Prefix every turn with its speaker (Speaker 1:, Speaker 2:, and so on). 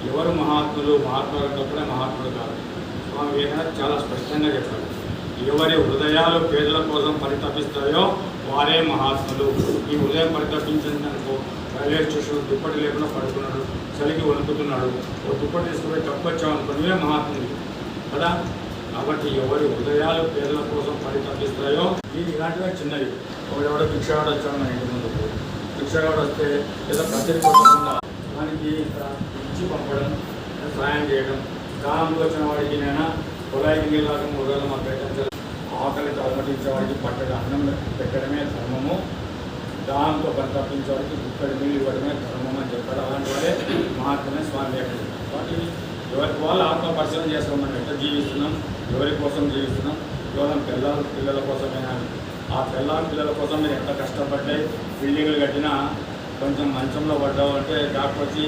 Speaker 1: ఎవరు మహాత్ములు తప్పుడే మహాత్ముడు కాదు. స్వామి వివేకానంద చాలా స్పష్టంగా చెప్పారు, ఎవరి హృదయాలు పేదల కోసం పరితపిస్తాయో వారే మహాత్ములు. ఈ హృదయం పరితపించిందనుకో, రైల్వే స్టేషన్ దుప్పటి లేకుండా పడుకున్నాడు, చలికి వణుకుతున్నాడు, ఓ దుప్పటి తీసుకుపోయి తప్పొచ్చామనుకో నువ్వే మహాత్ముడు కదా. కాబట్టి ఎవరి హృదయాలు పేదల కోసం పరితపిస్తాయో, ఇది ఇలాంటివే చిన్నవి. ఎవడెవడో భిక్షగాడు వచ్చాడు మన ఇంటి ముందుకు, భిక్షగాడు వస్తే ఏదో కచేరి కొట్టకుండా దానికి ఇచ్చి పంపడం, సాయం చేయడం. దానంలో వచ్చిన వాడికి నేను పొలాయికి నీళ్ళగా 3 రోజులు మాకు పెట్టించాలి. ఆకలితో అలమటించే వాడికి పట్టగా అన్నం పెట్టడమే ధర్మము, దానంతో పరితపించే వాడికి గుక్కడి నీళ్ళు ఇవ్వడమే ధర్మం అని చెప్పాడు. అలాంటి వాడే మహాత్మే స్వామి వివేకానంద. కాబట్టి ఎవరికి వాళ్ళు ఆత్మ పరిశీలన చేస్తాం, మనం ఎట్లా జీవిస్తున్నాం, ఎవరి కోసం జీవిస్తున్నాం. కేవలం పిల్లల కోసమైనా, ఆ పిల్లల కోసం మీరు ఎంత కష్టపడ్డాయి, బిల్డింగ్లు కట్టినా కొంచెం మంచంలో పడ్డావు అంటే డాక్టర్ వచ్చి